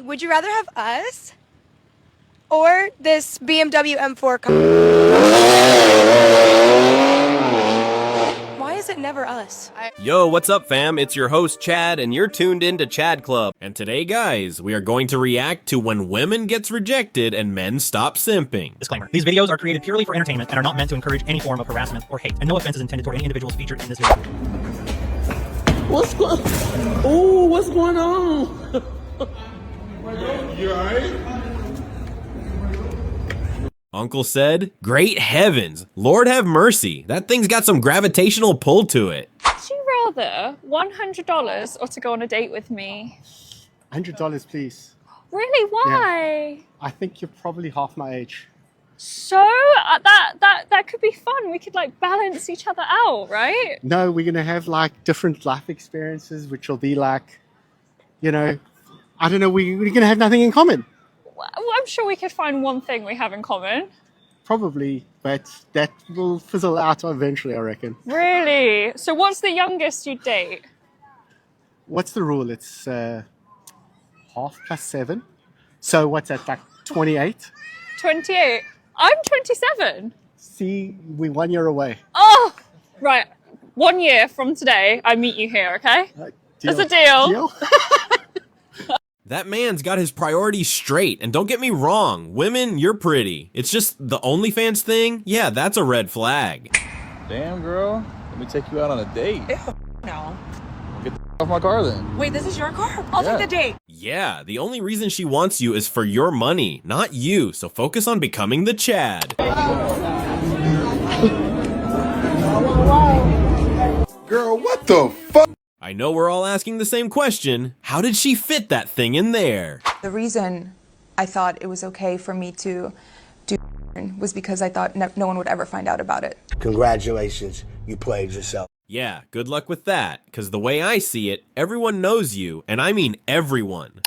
Would you rather have us or this BMW M4 car? Why is it never us? Yo, what's up fam? It's your host Chad and you're tuned in to Chad Club. And today guys, we are going to react to when women gets rejected and men stop simping. Disclaimer. These videos are created purely for entertainment and are not meant to encourage any form of harassment or hate. And no offense is intended toward any individuals featured in this video. What's going on? You alright? Uncle said, great heavens, Lord have mercy. That thing's got some gravitational pull to it. Would you rather $100 or to go on a date with me? $100, please. Really? Why? Yeah. I think you're probably half my age. So that could be fun. We could like balance each other out, right? No, we're gonna have like different life experiences, which will be like, you know, I don't know. We're gonna have nothing in common. Well, I'm sure we could find one thing we have in common. Probably, but that will fizzle out eventually, I reckon. Really? So what's the youngest you'd date? What's the rule? It's half plus 7. So what's that, like 28? 28. I'm 27. See, we're 1 year away. Oh, right. 1 year from today, I meet you here, okay? That's a deal. That man's got his priorities straight, and don't get me wrong, women, you're pretty. It's just the OnlyFans thing, yeah, that's a red flag. Damn, girl. Let me take you out on a date. No. Get the off my car then. Wait, this is your car? I'll take the date. Yeah, the only reason she wants you is for your money, not you, so focus on becoming the Chad. Girl, what the fuck? I know we're all asking the same question. How did she fit that thing in there? The reason I thought it was okay for me to do was because I thought no one would ever find out about it. Congratulations, you played yourself. Yeah, good luck with that, because the way I see it, everyone knows you, and I mean everyone.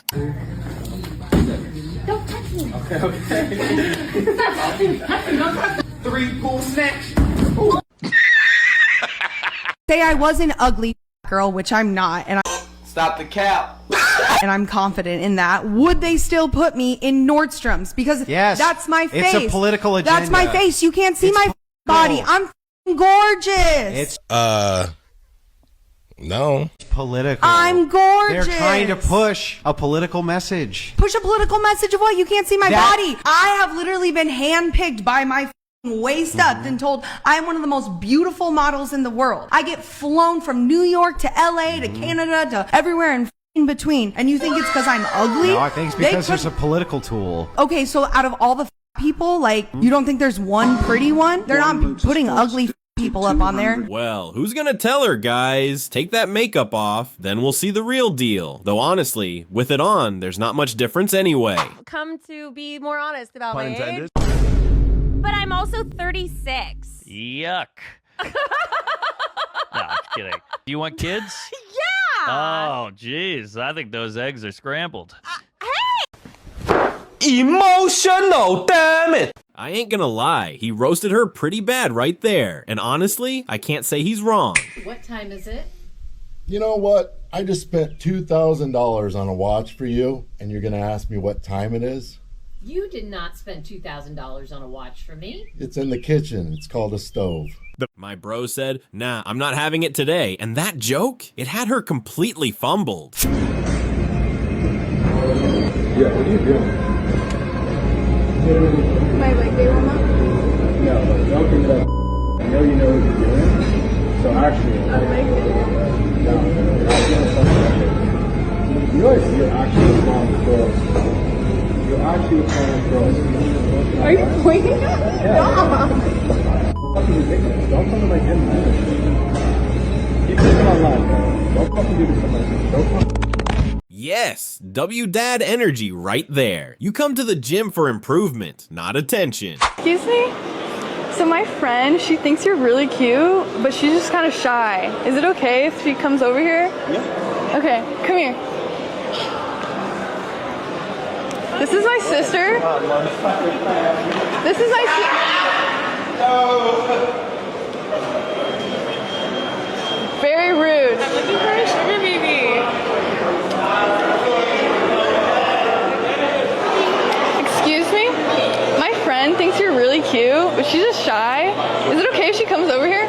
Don't touch me. Okay. 3 pool snatch. Say I was an ugly girl, which I'm not, and Stop the cap. and I'm confident in that. Would they still put me in Nordstrom's? Because that's my face. It's a political agenda. That's my face. You can't see my body. I'm gorgeous. It's No. political. I'm gorgeous. They're trying to push a political message. Push a political message of what? You can't see my body. I have literally been handpicked by my waist up and told I'm one of the most beautiful models in the world. I get flown from New York to LA to Canada to everywhere in between. And you think it's because I'm ugly? No, I think it's because there's a political tool. Okay, so out of all the people, like, you don't think there's one pretty one? They're not putting ugly people up on there. Well, who's gonna tell her, guys? Take that makeup off, then we'll see the real deal. Though honestly, with it on, there's not much difference anyway. Come to be more honest about Pun my intended. age. But I'm also 36. Yuck. No, I'm kidding. You want kids? Yeah! Oh, jeez. I think those eggs are scrambled. Emotional, damn it. I ain't gonna lie, he roasted her pretty bad right there. And honestly, I can't say he's wrong. What time is it? You know what? I just spent $2,000 on a watch for you, and you're gonna ask me what time it is? You did not spend $2,000 on a watch for me. It's in the kitchen. It's called a stove. My bro said, nah, I'm not having it today. And that joke, it had her completely fumbled. Yeah, what are you doing? My leg day warm up? No, but don't do that. I know you know what you're doing. So actually, A leg day warm up? no, you're not doing something like it. You realize you're actually applying girls. You're actually applying girls. Are you pointing at me? Stop! Fucking ridiculous. Don't come to my gym, man. Keep thinking online, man. Don't fucking do this to myself. Don't fucking. Yes, W-Dad energy right there. You come to the gym for improvement, not attention. Excuse me? So my friend, she thinks you're really cute, but she's just kind of shy. Is it okay if she comes over here? Yeah. Okay, come here. This is my sister. This is my sister. Very rude. I'm looking for a sugar baby. cute, but she's just shy. Is it okay if she comes over here?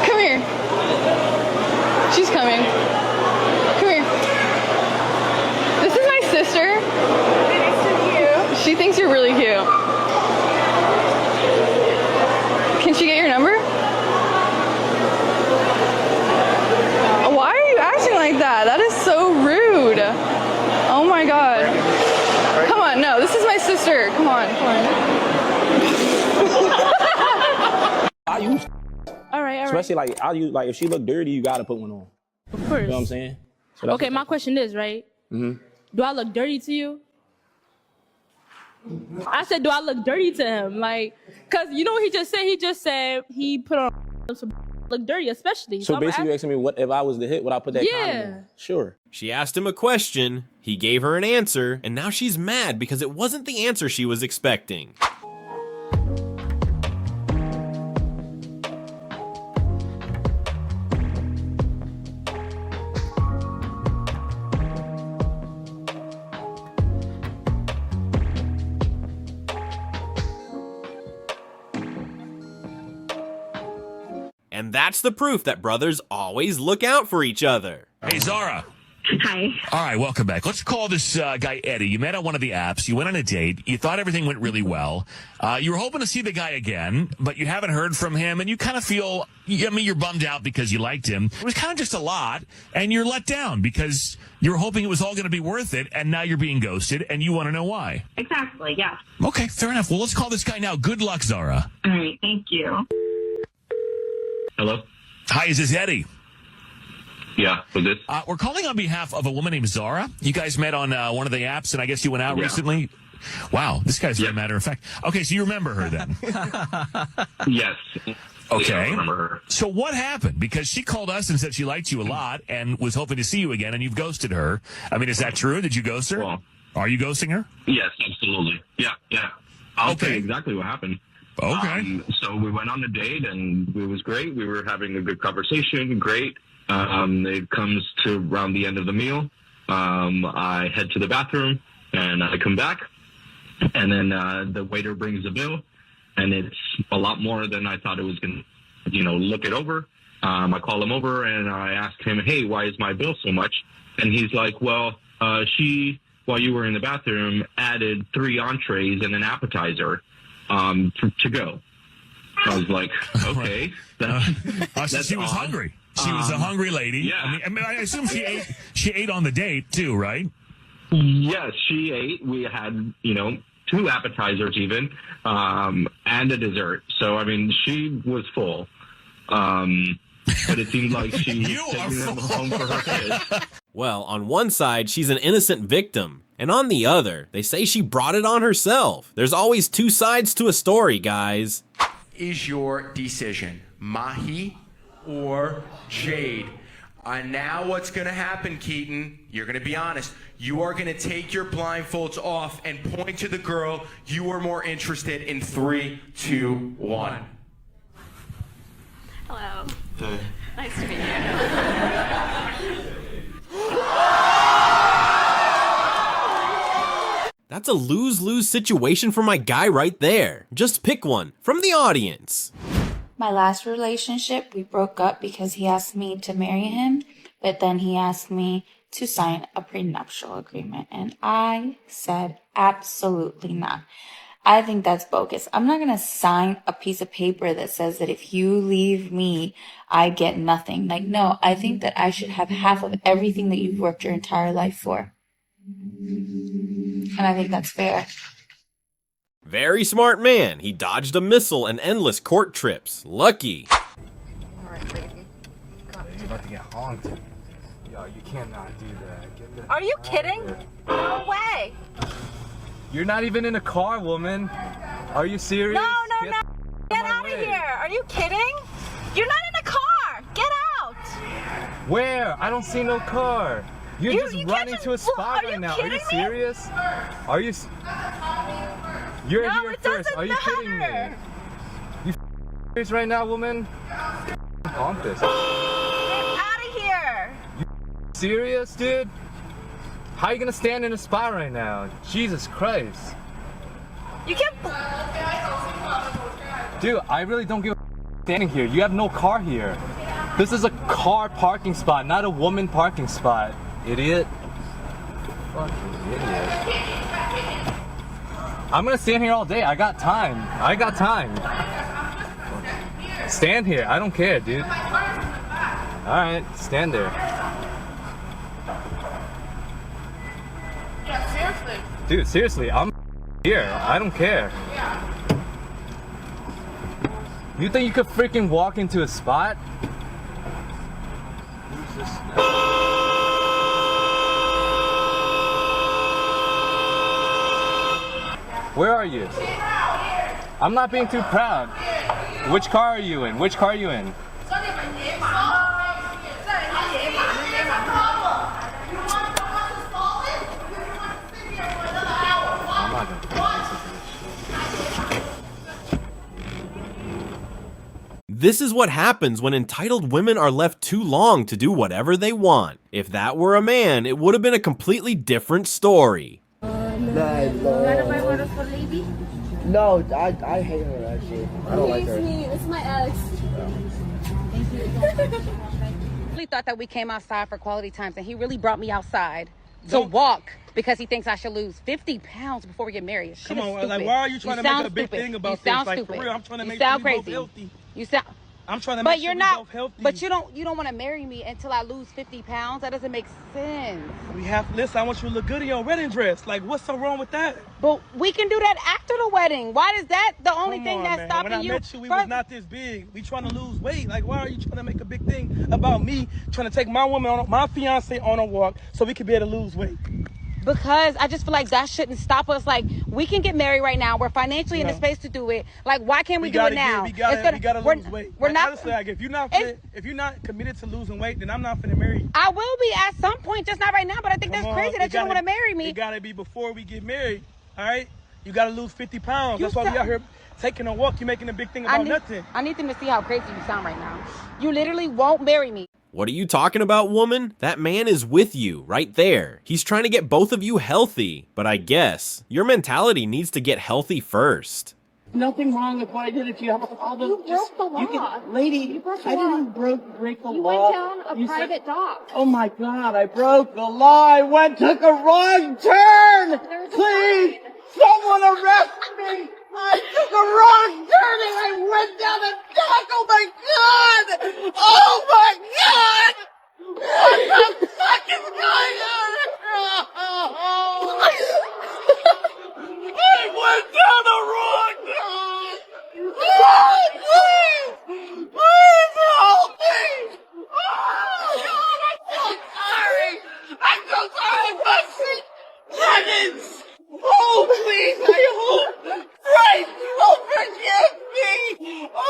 Come here. She's coming. Come here. This is my sister. Nice to meet you. She thinks you're really cute. Can she get your number? Why are you acting like that? That is so rude. Oh my god. Come on, no, this is my sister. Come on, come on. All right. Especially like if she look dirty, you gotta put one on. Of course. You know what I'm saying? So Okay, my question is, right? Mm-hmm. Do I look dirty to you? I said, do I look dirty to him? Like, cause you know what he just said? He just said he put on some look dirty, especially. So basically, you're asking me what if I was the hit, would I put that condom on? Sure. She asked him a question, he gave her an answer, and now she's mad because it wasn't the answer she was expecting. And that's the proof that brothers always look out for each other. Hey, Zara. Hi. All right, welcome back. Let's call this guy Eddie. You met on one of the apps. You went on a date. You thought everything went really well. You were hoping to see the guy again, but you haven't heard from him, and you kind of feel, I mean, you're bummed out because you liked him. It was kind of just a lot, and you're let down because you were hoping it was all going to be worth it, and now you're being ghosted, and you want to know why. Exactly, yeah. Okay, fair enough. Well, let's call this guy now. Good luck, Zara. All right, thank you. Hello? Hi, is this Eddie? Yeah, for this. We're calling on behalf of a woman named Zara. You guys met on one of the apps, and I guess you went out recently. Wow, this guy's very matter of fact. Okay, so you remember her then? Yes. Okay. Yeah, I remember her. So what happened? Because she called us and said she liked you a lot and was hoping to see you again, and you've ghosted her. I mean, is that true? Did you ghost her? Well, are you ghosting her? Yes, absolutely. Yeah. I'll tell you exactly what happened. Okay. So we went on a date, and it was great. We were having a good conversation. Great. It comes to around the end of the meal. I head to the bathroom, and I come back, and then the waiter brings the bill, and it's a lot more than I thought it was going to, look it over. I call him over, and I ask him, hey, why is my bill so much? And he's like, well, she, while you were in the bathroom, added 3 entrees and an appetizer to go. I was like, okay. So she was hungry. She was a hungry lady. Yeah. I mean, I assume she ate on the date too, right? Yes, she ate. We had, 2 appetizers even, and a dessert. So, I mean, she was full. But it seemed like she taking them home for her kids. Well, on one side, she's an innocent victim. And on the other, they say she brought it on herself. There's always 2 sides to a story, guys. Is your decision Mahi or Jade? Now what's going to happen, Keaton, you're going to be honest. You are going to take your blindfolds off and point to the girl you are more interested in. 3, 2, 1. Hello. Hey. Nice to meet you. That's a lose-lose situation for my guy right there. Just pick one from the audience. My last relationship, we broke up because he asked me to marry him, but then he asked me to sign a prenuptial agreement, and I said absolutely not. I think that's bogus. I'm not going to sign a piece of paper that says that if you leave me, I get nothing. Like, no, I think that I should have half of everything that you've worked your entire life for. And I think that's fair. Very smart man. He dodged a missile and endless court trips. Lucky. Alright, baby. You're about to get honked. Yo, you cannot do that. Get the Are you kidding? No way. You're not even in a car, woman. Are you serious? No. Get out of here. Are you kidding? You're not in a car. Get out. Where? I don't see no car. You're just running to a spot right now. Are you serious? Are you? You're here first. Are you kidding me? You serious right now, woman? On this. Get out of here. You serious, dude? How are you gonna stand in a spot right now? Jesus Christ. You can't. Dude, I really don't give a standing here. You have no car here. This is a car parking spot, not a woman parking spot. Idiot. Fucking idiot. I'm gonna stand here all day. I got time. I got time. Stand here. I don't care, dude. Alright, stand there. Yeah, seriously. Dude, seriously, I'm here. I don't care. You think you could freaking walk into a spot? Who's this now? Where are you? I'm not being too proud. Which car are you in? Which car are you in? I'm not gonna This is what happens when entitled women are left too long to do whatever they want. If that were a man, it would have been a completely different story. No, I hate her actually. I don't like her. It's my ex. I really thought that we came outside for quality times, and he really brought me outside to walk because he thinks I should lose 50 pounds before we get married. Come on, like, why are you trying to make a big thing about this? Like, for real, I'm trying to make sure we both healthy. You sound. I'm trying to make sure we both healthy. But you don't want to marry me until I lose 50 pounds. That doesn't make sense. Listen, I want you to look good in your wedding dress. Like, what's so wrong with that? But we can do that after the wedding. Why is that the only thing that's stopping you? When I met you, we was not this big. We trying to lose weight. Like, why are you trying to make a big thing about me trying to take my woman, my fiance on a walk so we could be able to lose weight? Because I just feel like that shouldn't stop us. Like, we can get married right now. We're financially in the space to do it. Like, why can't we do it now? We gotta lose weight. We're not. Honestly, like, if you're not committed to losing weight, then I'm not finna marry you. I will be at some point, just not right now. But I think that's crazy that you don't want to marry me. It gotta be before we get married. All right? You gotta lose 50 pounds. That's why we out here taking a walk. You're making a big thing about nothing. I need them to see how crazy you sound right now. You literally won't marry me. What are you talking about, woman? That man is with you, right there. He's trying to get both of you healthy. But I guess your mentality needs to get healthy first. Nothing wrong with what I did. If you have a problem, you broke the law. Lady, I didn't break the law. You went down a private dock. Oh my God, I broke the law. I took a wrong turn. Please, someone arrest me. I took a wrong turn and I went down a dock. Oh my God! Oh my God! What the fuck is going on? I went down the wrong dock. Oh, please! Please help me! Oh God, I'm so sorry! I'm so sorry, Bugsy! Heavens! Oh, please, I hope Christ will forgive me! Oh!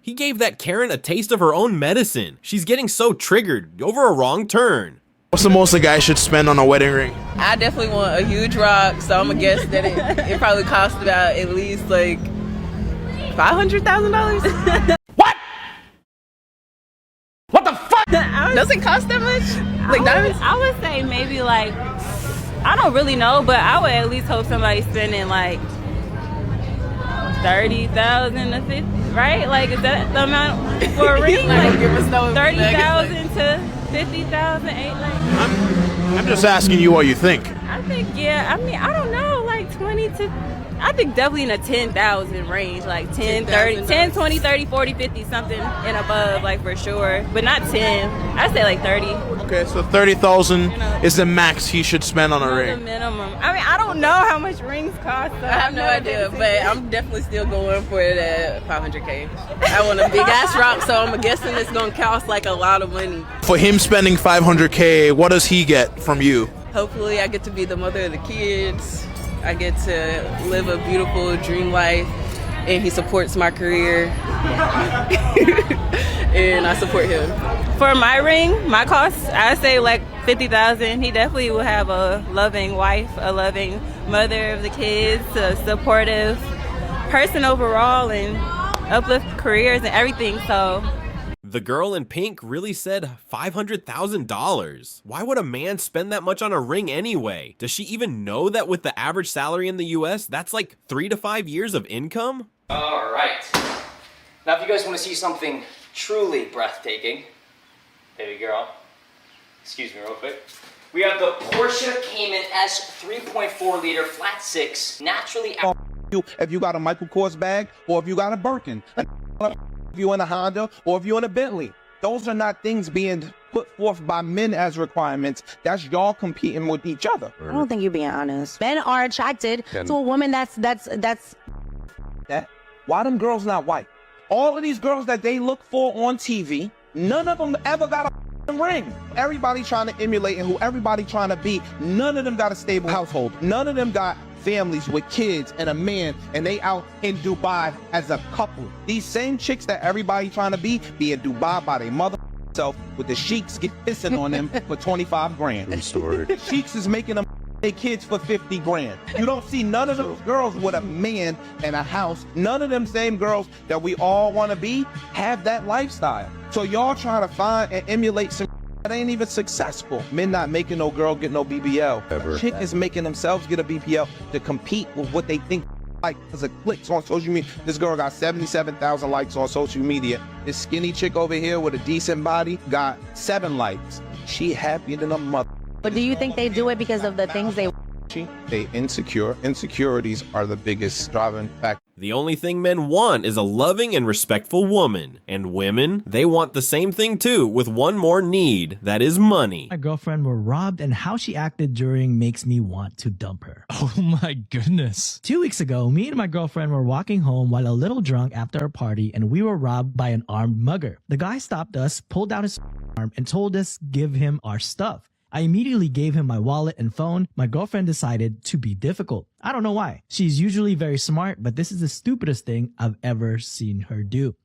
He gave that Karen a taste of her own medicine. She's getting so triggered over a wrong turn. What's the most a guy should spend on a wedding ring? I definitely want a huge rock, so I'm gonna guess that it probably cost about at least like $500,000. What the fuck? Does it cost that much? Like diamonds? I would say maybe like, I don't really know, but I would at least hope somebody's spending like 30,000 to 50, right? Like, is that the amount for a ring? Like 30,000 to 50,000, I'm just asking you what you think. I think, yeah, I mean, I don't know, like 20 to, I think definitely in a 10,000 range, like 10, 30, 10, 20, 30, 40, 50, something and above, like for sure, but not 10. I'd say like 30. Okay, so 30,000 is the max he should spend on a ring. The minimum. I mean, I don't know how much rings cost. So I have no idea, but I'm definitely still going for it at $500K. I want a big ass rock, so I'm guessing it's gonna cost like a lot of money. For him spending $500K, what does he get from you? Hopefully I get to be the mother of the kids. I get to live a beautiful dream life, and he supports my career. And I support him. For my ring, my cost, I'd say like 50,000. He definitely will have a loving wife, a loving mother of the kids, a supportive person overall, and uplift careers and everything. So The girl in pink really said $500,000. Why would a man spend that much on a ring anyway? Does she even know that with the average salary in the US, that's like 3 to 5 years of income? All right. Now, if you guys want to see something truly breathtaking, baby girl, excuse me real quick. We have the Porsche Cayman S 3.4 liter flat six, naturally. If you got a Michael Kors bag, or if you got a Birkin, if you're in a Honda, or if you're in a Bentley, those are not things being put forth by men as requirements. That's y'all competing with each other. I don't think you're being honest. Men are attracted to a woman that's. That. Why them girls not white? All of these girls that they look for on TV, none of them ever got a ring. Everybody trying to emulate and who everybody trying to be, none of them got a stable household. None of them got families with kids and a man, and they out in Dubai as a couple. These same chicks that everybody trying to be in Dubai by their mother self with the sheiks get pissing on them for 25 grand. Sheiks is making them their kids for 50 grand. You don't see none of those girls with a man and a house. None of them same girls that we all want to be have that lifestyle. So y'all trying to find and emulate some that ain't even successful. Men not making no girl get no BBL. Chick is making themselves get a BBL to compete with what they think like because of clicks on social media. This girl got 77,000 likes on social media. This skinny chick over here with a decent body got 7 likes. She happier than a mother. But do you think they do it because of the things they... They insecure. Insecurities are the biggest driving factor. The only thing men want is a loving and respectful woman. And women, they want the same thing too, with one more need, that is money. My girlfriend were robbed, and how she acted during makes me want to dump her. Oh my goodness. 2 weeks ago, me and my girlfriend were walking home while a little drunk after a party, and we were robbed by an armed mugger. The guy stopped us, pulled out his arm, and told us give him our stuff. I immediately gave him my wallet and phone. My girlfriend decided to be difficult. I don't know why. She's usually very smart, but this is the stupidest thing I've ever seen her do.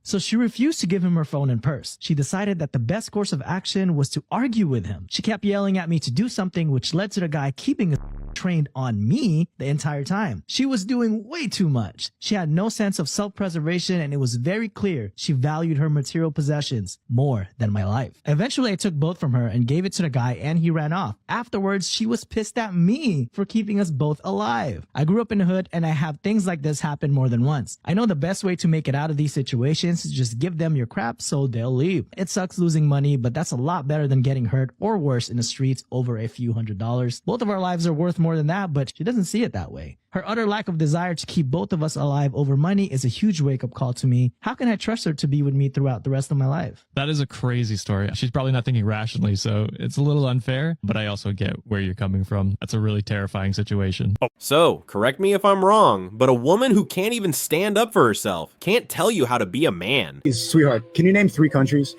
So she refused to give him her phone and purse. She decided that the best course of action was to argue with him. She kept yelling at me to do something, which led to the guy keeping his trained on me the entire time. She was doing way too much. She had no sense of self-preservation, and it was very clear she valued her material possessions more than my life. Eventually, I took both from her and gave it to the guy, and he ran off. Afterwards, she was pissed at me for keeping us both alive. I grew up in the hood, and I have things like this happen more than once. I know the best way to make it out of these situations is just give them your crap so they'll leave. It sucks losing money, but that's a lot better than getting hurt or worse in the streets over a few $100s. Both of our lives are worth more than that, but she doesn't see it that way. Her utter lack of desire to keep both of us alive over money is a huge wake-up call to me. How can I trust her to be with me throughout the rest of my life? That is a crazy story. She's probably not thinking rationally, so it's a little unfair, but I also get where you're coming from. That's a really terrifying situation. So, correct me if I'm wrong, but a woman who can't even stand up for herself can't tell you how to be a man. Sweetheart, can you name 3 countries?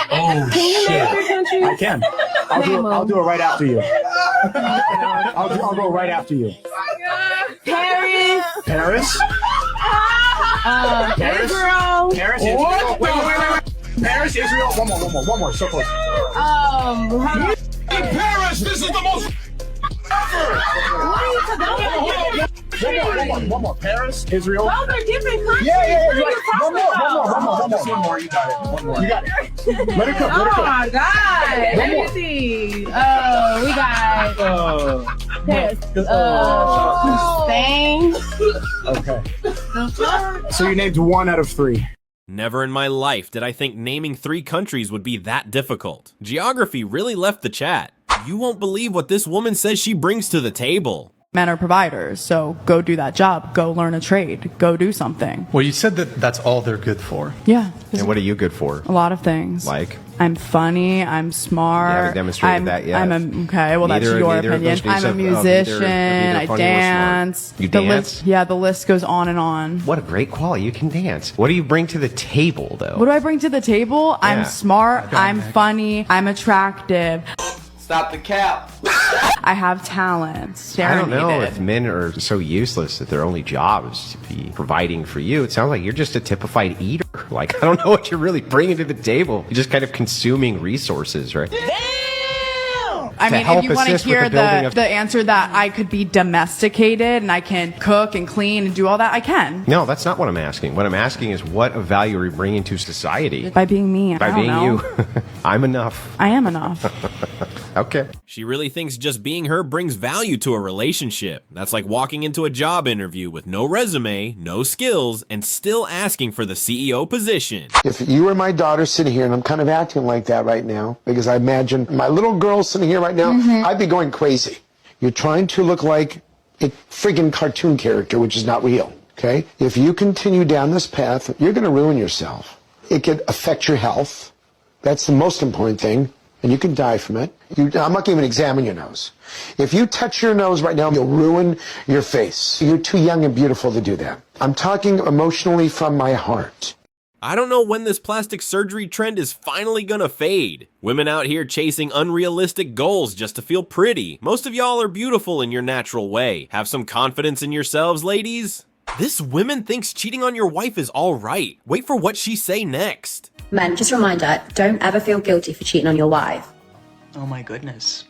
Oh, shit. I can. I'll do it right after you. I'll go right after you. Paris. Paris? Paris? Israel. Paris, Israel. Wait. Paris, Israel. One more. So close. Paris, this is the most ever! What are you talking about? One more. Paris, Israel. Those are different countries. Yeah. What are you talking about? Just one more. You got it. One more. You got it. Let it cook. Oh my God. Let me see. We got Paris. Spain. Okay. So you named 1 out of 3. Never in my life did I think naming 3 countries would be that difficult. Geography really left the chat. You won't believe what this woman says she brings to the table. Men are providers, so go do that job. Go learn a trade. Go do something. Well, you said that that's all they're good for. Yeah. And what are you good for? A lot of things. Like? I'm funny. I'm smart. You haven't demonstrated that yet. Okay, well, that's your opinion. I'm a musician. I dance. You dance? The list goes on and on. What a great quality. You can dance. What do you bring to the table, though? What do I bring to the table? Yeah. I'm smart. I'm funny. I'm attractive. Stop the cap. I have talent. I don't know if men are so useless that their only job is to be providing for you. It sounds like you're just a typified eater. Like, I don't know what you're really bringing to the table. You're just kind of consuming resources, right? Damn! I mean, help if you want to assist with hear the building of... the answer that I could be domesticated and I can cook and clean and do all that, I can. No, that's not what I'm asking. What I'm asking is what value are you bringing to society? By being me. By being you. I'm enough. I am enough. Okay. She really thinks just being her brings value to a relationship. That's like walking into a job interview with no resume, no skills, and still asking for the CEO position. If you were my daughter sitting here, and I'm kind of acting like that right now, because I imagine my little girl sitting here right now, I'd be going crazy. You're trying to look like a friggin' cartoon character, which is not real, okay? If you continue down this path, you're going to ruin yourself. It could affect your health. That's the most important thing. And you can die from it. I'm not going to even examine your nose. If you touch your nose right now, you'll ruin your face. You're too young and beautiful to do that. I'm talking emotionally from my heart. I don't know when this plastic surgery trend is finally gonna fade. Women out here chasing unrealistic goals just to feel pretty. Most of y'all are beautiful in your natural way. Have some confidence in yourselves, ladies. This woman thinks cheating on your wife is alright. Wait for what she say next. Men, just a reminder, don't ever feel guilty for cheating on your wife. Oh my goodness.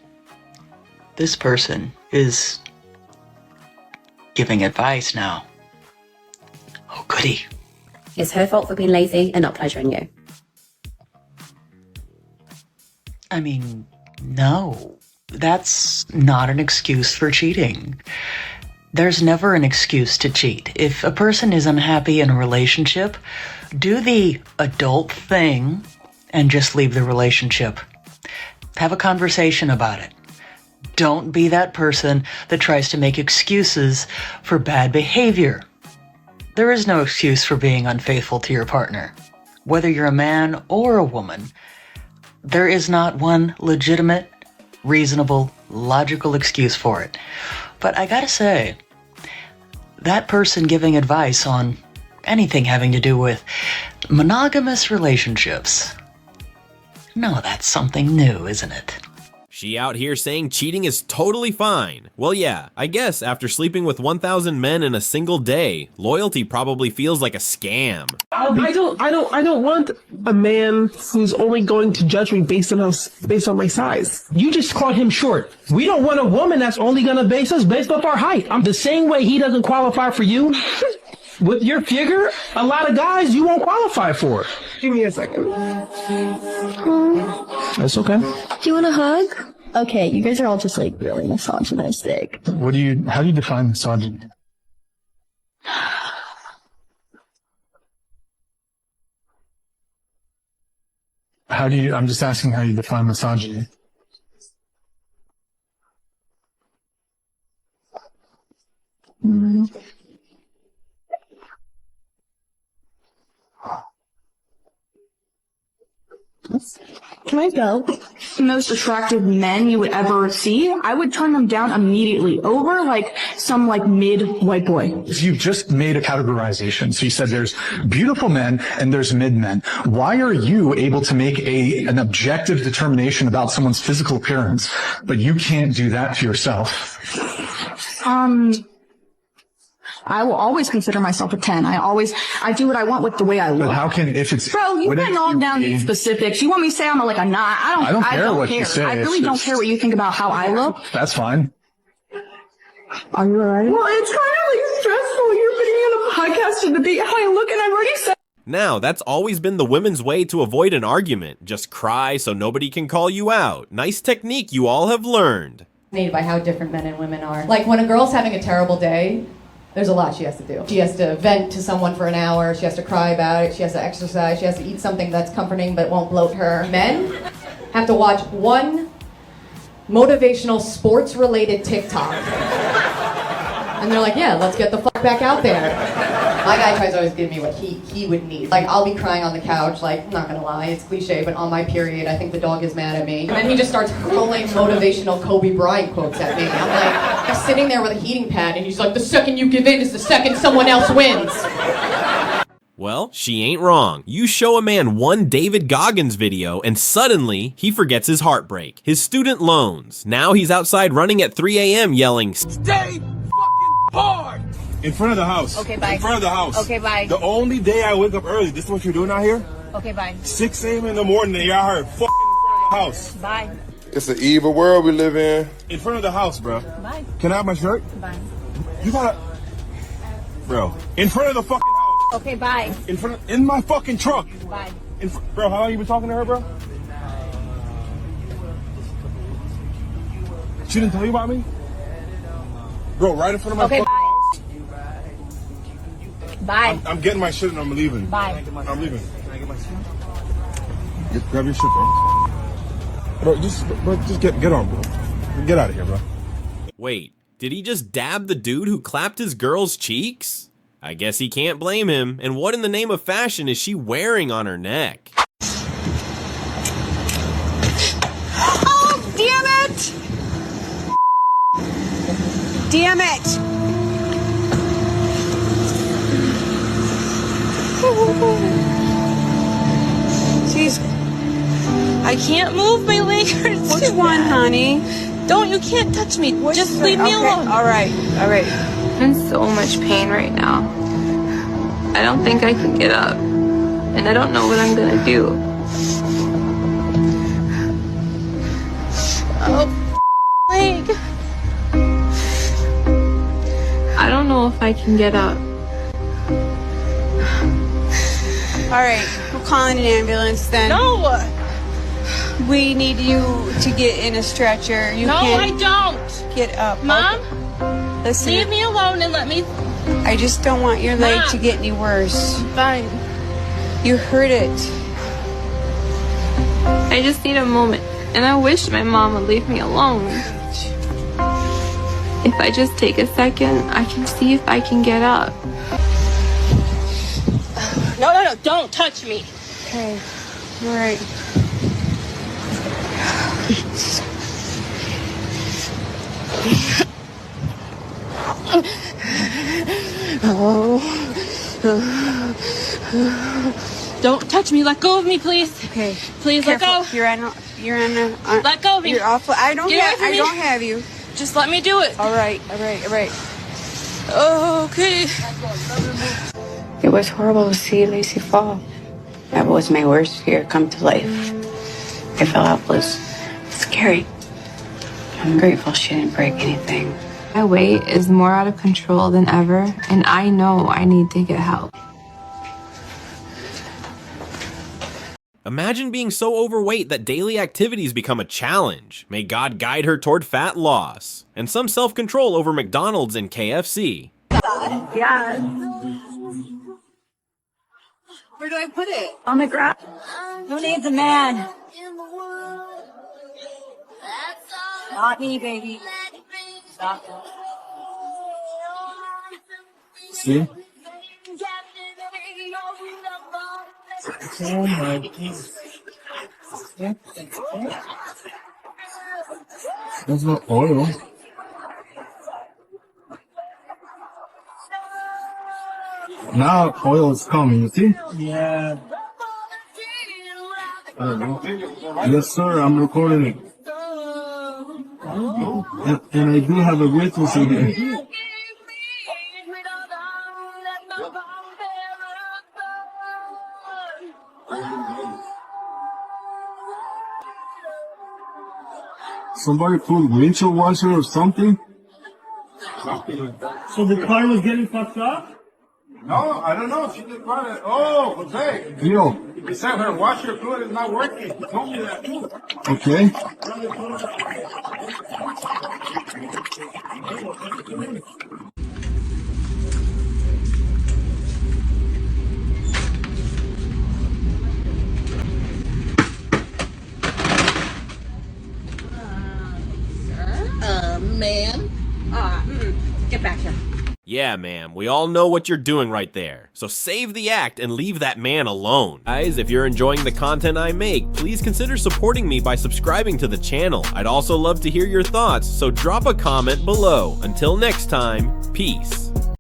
This person is giving advice now. Oh goody. It's her fault for being lazy and not pleasuring you. I mean, no. That's not an excuse for cheating. There's never an excuse to cheat. If a person is unhappy in a relationship, do the adult thing and just leave the relationship. Have a conversation about it. Don't be that person that tries to make excuses for bad behavior. There is no excuse for being unfaithful to your partner. Whether you're a man or a woman, there is not one legitimate, reasonable, logical excuse for it. But I gotta say, that person giving advice on anything having to do with monogamous relationships, no, that's something new, isn't it? She out here saying cheating is totally fine. Well, yeah, I guess after sleeping with 1,000 men in a single day, loyalty probably feels like a scam. I don't want a man who's only going to judge me based on my size. You just called him short. We don't want a woman that's only gonna base us based off our height. I'm the same way he doesn't qualify for you. With your figure, a lot of guys you won't qualify for. Give me a second. That's okay. Do you want a hug? Okay, you guys are all just like really misogynistic. How do you define misogyny? I'm just asking how you define misogyny. Can I go? Most attractive men you would ever see, I would turn them down immediately over like some like mid white boy. If you just made a categorization, so you said there's beautiful men and there's mid men, why are you able to make an objective determination about someone's physical appearance, but you can't do that to yourself? I will always consider myself a 10. I do what I want with the way I look. But how can, if it's... Bro, you've been all down these specifics. You want me to say I'm like a 9? I don't care what you say. I really don't care what you think about how I look. That's fine. Are you alright? Well, it's kind of like stressful. You're putting me on a podcast to debate how I look, and I've already said... Now, that's always been the women's way to avoid an argument. Just cry so nobody can call you out. Nice technique you all have learned. By how different men and women are. Like when a girl's having a terrible day, there's a lot she has to do. She has to vent to someone for an hour, she has to cry about it, she has to exercise, she has to eat something that's comforting but won't bloat her. Men have to watch one motivational sports-related TikTok. And they're like, yeah, let's get the fuck back out there. My guy tries to always give me what he would need. Like, I'll be crying on the couch, like, I'm not gonna lie, it's cliche, but on my period, I think the dog is mad at me. And then he just starts hurling motivational Kobe Bryant quotes at me. I'm like, I'm sitting there with a heating pad, and he's like, the second you give in is the second someone else wins. Well, she ain't wrong. You show a man one David Goggins video, and suddenly, he forgets his heartbreak, his student loans. Now he's outside running at 3 a.m. yelling, Stay fucking hard! In front of the house. Okay, bye. In front of the house. Okay, bye. The only day I wake up early, this is what you're doing out here? Okay, bye. 6 a.m. in the morning, and you're out here fucking in front of the house. Bye. It's an evil world we live in. In front of the house, bro. Bye. Can I have my shirt? Bye. You gotta... Bro, in front of the fucking house. Okay, bye. In my fucking truck. Bye. Bro, how long you been talking to her, bro? She didn't tell you about me? Bro, right in front of my Okay, fucking house. Bye. I'm getting my shit and I'm leaving. Bye. I'm leaving. Can I get my shit? Grab your shit, bro. Bro, just get on, bro. Get out of here, bro. Wait, did he just dab the dude who clapped his girl's cheeks? I guess he can't blame him. And what in the name of fashion is she wearing on her neck? Oh, damn it! Damn it! Jeez. I can't move, my leg hurts. Which one, honey? Don't, you can't touch me. Just leave me alone. All right. I'm in so much pain right now. I don't think I can get up. And I don't know what I'm gonna do. Oh, leg. I don't know if I can get up. All right, we're calling an ambulance then. No! We need you to get in a stretcher. You No, I can't don't. get up. Mom, Listen, leave me alone and let me... I just don't want your leg Mom. to get any worse. Fine. You hurt it. I just need a moment. And I wish my mom would leave me alone. If I just take a second, I can see if I can get up. No, don't touch me. Okay, all right. Don't touch me. Let go of me, please. Okay. Please Careful. let go. You're on a Let go of me. You're awful. I don't Get away from me. don't have you. Just let me do it. All right. Okay. It was horrible to see Lacey fall. That was my worst fear come to life. I felt helpless. Scary. I'm grateful she didn't break anything. My weight is more out of control than ever, and I know I need to get help. Imagine being so overweight that daily activities become a challenge. May God guide her toward fat loss and some self-control over McDonald's and KFC. Yeah. Where do I put it? On the ground. Who needs a man? Not me, baby. Stop. See? Oh my God. There's no oil. Now oil is coming, you see? Yeah. Yes, sir, I'm recording it. And I do have a witness in here. Somebody put windshield washer or something? So the car was getting fucked up? No, I don't know. She just brought it. Oh, Jose. He said her washer fluid is not working. He told me that too. Okay. Man. Get back here. Yeah, ma'am, we all know what you're doing right there. So save the act and leave that man alone. Guys, if you're enjoying the content I make, please consider supporting me by subscribing to the channel. I'd also love to hear your thoughts, so drop a comment below. Until next time, peace.